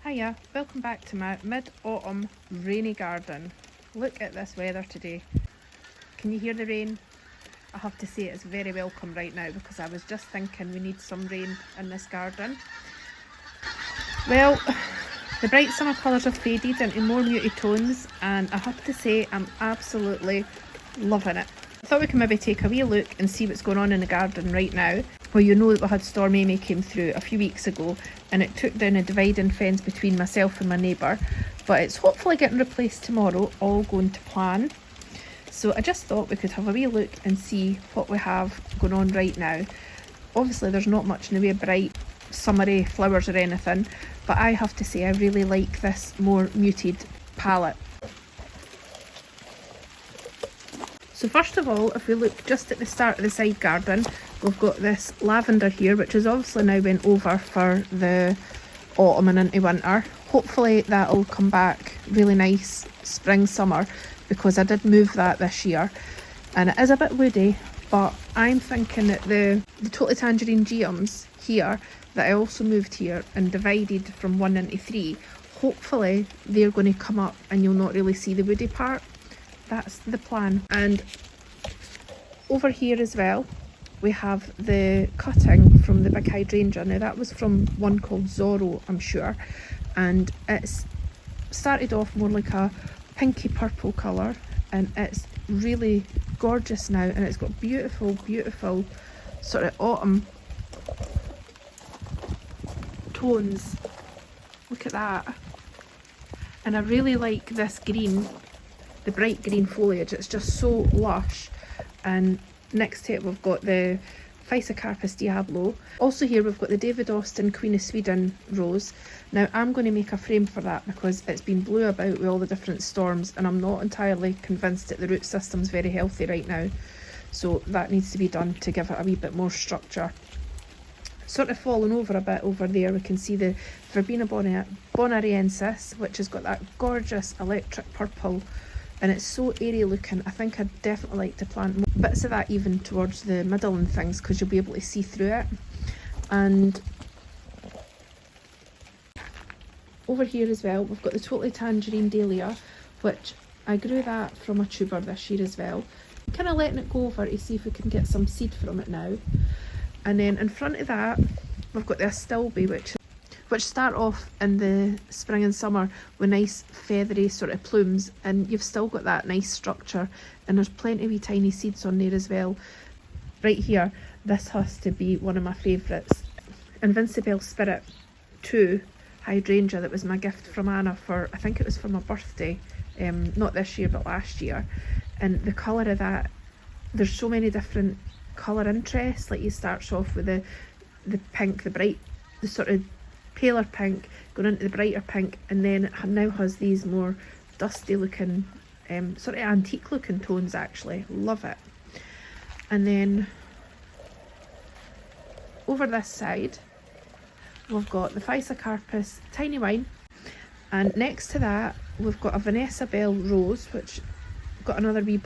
Hiya, welcome back to my mid-autumn rainy garden. Look at this weather today. Can you hear the rain? I have to say it's very welcome right now because I was just thinking we need some rain in this garden. Well, the bright summer colours have faded into more muted tones and I have to say I'm absolutely loving it. I thought we could maybe take a wee look and see what's going on in the garden right now. Well, you know that we had Storm Amy came through a few weeks ago and it took down a dividing fence between myself and my neighbour, but it's hopefully getting replaced tomorrow, all going to plan. So I just thought we could have a wee look and see what we have going on right now. Obviously there's not much in the way of bright summery flowers or anything, but I have to say I really like this more muted palette. So first of all, if we look just at the start of the side garden, we've got this lavender here, which has obviously now been over for the autumn and into winter. Hopefully that'll come back really nice spring, summer, because I did move that this year. And it is a bit woody, but I'm thinking that the Totally Tangerine Geums here, that I also moved here and divided from 1 into 3, hopefully they're going to come up and you'll not really see the woody part. That's the plan. And over here as well, we have the cutting from the big hydrangea. Now that was from one called Zorro, I'm sure, and it's started off more like a pinky purple colour and it's really gorgeous now, and it's got beautiful sort of autumn tones. Look at that. And I really like this green, the bright green foliage. It's just so lush. And next to it we've got the Physocarpus Diablo. Also here we've got the David Austin Queen of Sweden rose. Now I'm going to make a frame for that because it's been blew about with all the different storms and I'm not entirely convinced that the root system's very healthy right now. So that needs to be done to give it a wee bit more structure. Sort of fallen over a bit over there, we can see the Verbena bonariensis, which has got that gorgeous electric purple. And it's so airy looking. I think I'd definitely like to plant bits of that even towards the middle and things because you'll be able to see through it. And over here as well, we've got the Totally Tangerine Dahlia, which I grew that from a tuber this year as well. Kind of letting it go over to see if we can get some seed from it now. And then in front of that, we've got the Astilbe, which start off in the spring and summer with nice feathery sort of plumes, and you've still got that nice structure, and there's plenty of wee tiny seeds on there as well. Right here, this has to be one of my favourites, Invincible Spirit 2 hydrangea that was my gift from Anna for, I think it was for my birthday, not this year but last year. And the colour of that, there's so many different colour interests. Like, you start off with the pink, the sort of paler pink, going into the brighter pink, and then it now has these more dusty looking, sort of antique looking tones actually. Love it. And then over this side we've got the Physocarpus Tiny Wine, and next to that we've got a Vanessa Bell Rose, which got another wee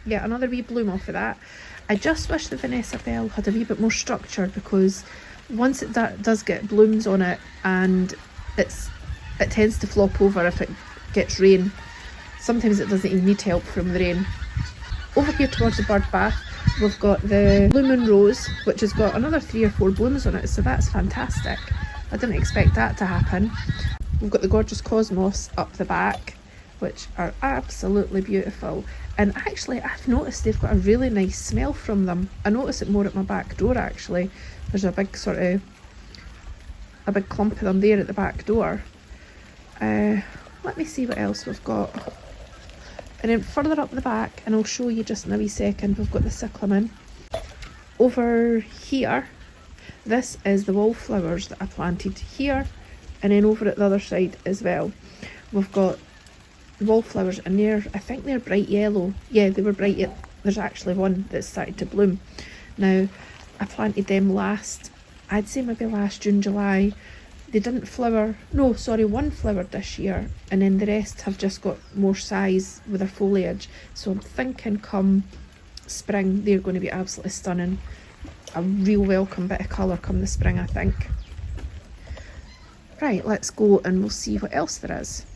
another wee bloom off of that. I just wish the Vanessa Bell had a wee bit more structure, because once it does get blooms on it, and it tends to flop over if it gets rain. Sometimes it doesn't even need help from the rain. Over here towards the bird bath, we've got the Blue Moon Rose, which has got another 3 or 4 blooms on it, so that's fantastic. I didn't expect that to happen. We've got the gorgeous Cosmos up the back, which are absolutely beautiful. And actually I've noticed they've got a really nice smell from them. I notice it more at my back door actually. There's a big clump of them there at the back door. Let me see what else we've got. And then further up the back, and I'll show you just in a wee second, we've got the cyclamen. Over here, this is the wallflowers that I planted here, and then over at the other side as well. We've got wallflowers, and I think they're bright yellow. Yeah, they were bright yellow. There's actually one that's started to bloom. Now, I planted them I'd say maybe last June, July. They didn't flower, no, sorry, one flowered this year, and then the rest have just got more size with their foliage. So I'm thinking come spring, they're going to be absolutely stunning. A real welcome bit of colour come the spring, I think. Right, let's go and we'll see what else there is.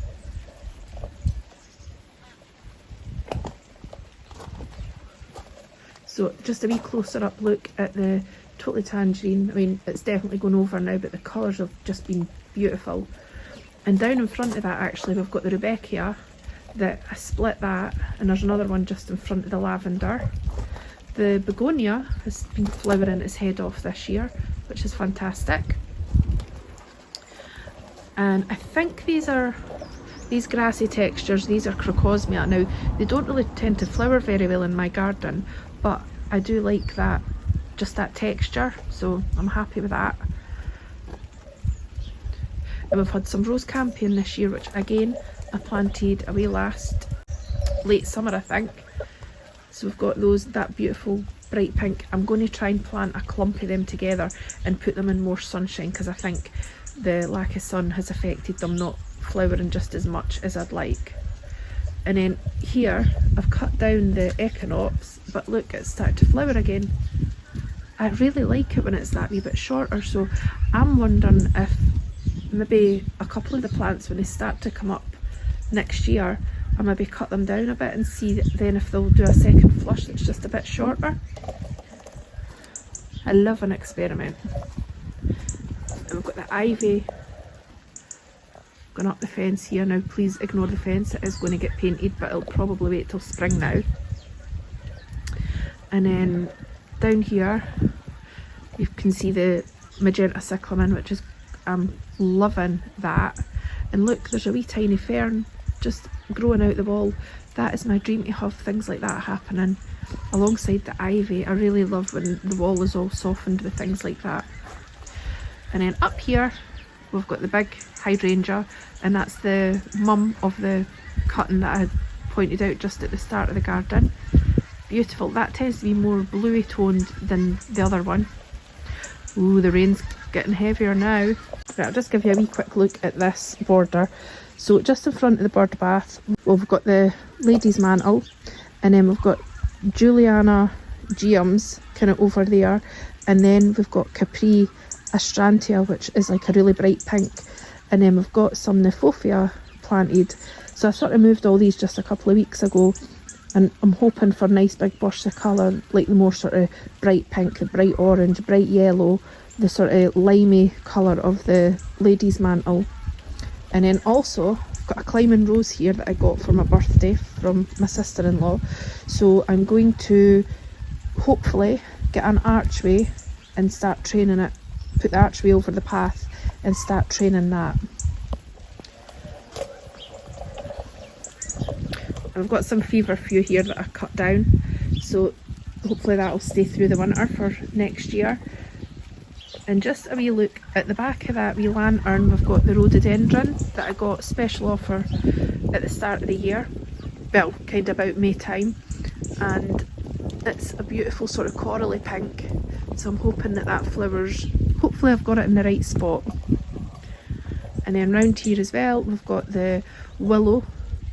So just a wee closer up look at the Totally Tangerine. I mean, it's definitely gone over now, but the colours have just been beautiful. And down in front of that, actually, we've got the Rebecca, that I split that, and there's another one just in front of the lavender. The begonia has been flowering its head off this year, which is fantastic. And I think these grassy textures, these are crocosmia. Now, they don't really tend to flower very well in my garden, but I do like that, just that texture, so I'm happy with that. And we've had some rose campion this year, which again I planted away late summer, I think. So we've got those, that beautiful bright pink. I'm going to try and plant a clump of them together and put them in more sunshine, because I think the lack of sun has affected them not flowering just as much as I'd like. And then here I've cut down the echinops, but look, it's started to flower again. I really like it when it's that wee bit shorter, so I'm wondering if maybe a couple of the plants, when they start to come up next year, I'll maybe cut them down a bit and see then if they'll do a second flush that's just a bit shorter. I love an experiment. And we've got the ivy going up the fence here. Now please ignore the fence, it is going to get painted, but it'll probably wait till spring now. And then down here you can see the magenta cyclamen, which is, I'm loving that. And look, there's a wee tiny fern just growing out the wall. That is my dream, to have things like that happening alongside the ivy. I really love when the wall is all softened with things like that. And then up here we've got the big hydrangea, and that's the mum of the cutting that I had pointed out just at the start of the garden. Beautiful. That tends to be more bluey toned than the other one. Ooh, the rain's getting heavier now. Right, I'll just give you a wee quick look at this border. So just in front of the bird bath, we've got the lady's mantle, and then we've got Juliana geums kind of over there, and then we've got Capri astrantia, which is like a really bright pink, and then we've got some Nephofia planted. So I sort of moved all these just a couple of weeks ago, and I'm hoping for nice big bursts of colour, like the more sort of bright pink, the bright orange, bright yellow, the sort of limey colour of the lady's mantle. And then also I've got a climbing rose here that I got for my birthday from my sister-in-law, so I'm going to hopefully get an archway and start training it, put the archway over the path and start training that. And I've got some feverfew here that I cut down, so hopefully that will stay through the winter for next year. And just a wee look at the back of that wee lantern, we've got the rhododendron that I got special offer at the start of the year, well, kind of about May time, and it's a beautiful sort of corally pink, so I'm hoping that that flowers. Hopefully I've got it in the right spot. And then round here as well we've got the willow,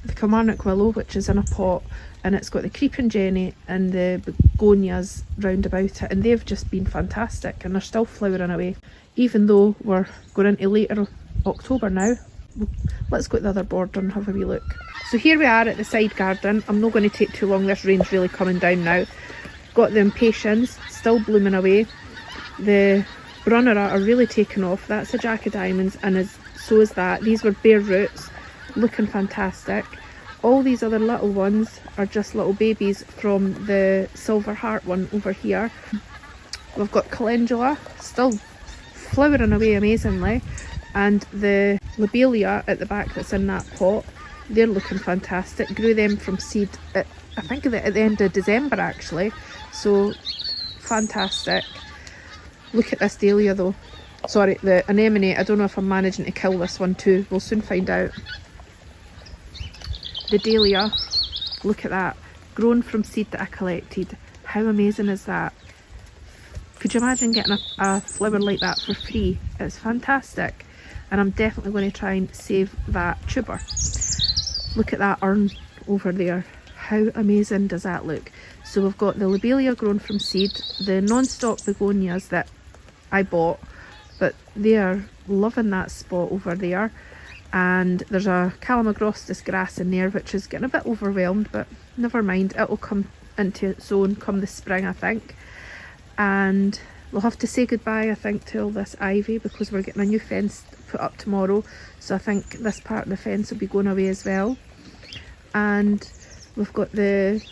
the Kilmarnock willow, which is in a pot, and it's got the creeping jenny and the begonias round about it, and they've just been fantastic, and they're still flowering away even though we're going into later October now. Let's go to the other border and have a wee look. So here we are at the side garden. I'm not going to take too long, this rain's really coming down now. Got the impatiens still blooming away. The brunnera are really taking off. That's a jack of diamonds, and so is that. These were bare roots, looking fantastic. All these other little ones are just little babies from the silver heart one over here. We've got calendula still flowering away amazingly, and the lobelia at the back that's in that pot, they're looking fantastic. Grew them from seed at, I think at the end of December actually, so fantastic. Look at this dahlia though, sorry, the anemone. I don't know if I'm managing to kill this one too, we'll soon find out. The dahlia, look at that, grown from seed that I collected. How amazing is that? Could you imagine getting a flower like that for free? It's fantastic, and I'm definitely going to try and save that tuber. Look at that urn over there, how amazing does that look? So we've got the lobelia grown from seed, the non-stop begonias that I bought, but they are loving that spot over there. And there's a calamagrostis grass in there which is getting a bit overwhelmed, but never mind, it will come into its own come the spring, I think. And we'll have to say goodbye, I think, to all this ivy because we're getting a new fence put up tomorrow, so I think this part of the fence will be going away as well. And we've got the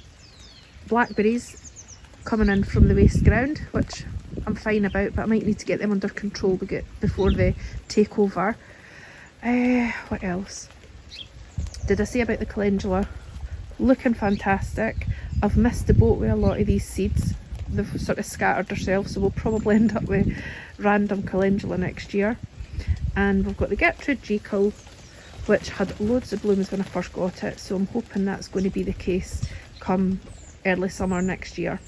blackberries coming in from the waste ground, which I'm fine about, but I might need to get them under control before they take over. What else did I say about the calendula? Looking fantastic. I've missed the boat with a lot of these seeds. They've sort of scattered themselves, so we'll probably end up with random calendula next year. And we've got the Gertrude Jekyll, which had loads of blooms when I first got it, so I'm hoping that's going to be the case come early summer next year.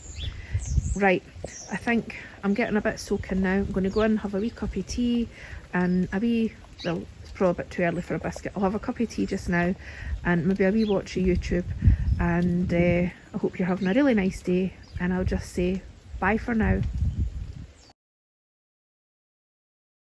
Right, I think I'm getting a bit soaking now. I'm going to go in and have a wee cup of tea and well, it's probably a bit too early for a biscuit. I'll have a cup of tea just now and maybe a wee watch of YouTube, and I hope you're having a really nice day, and I'll just say bye for now.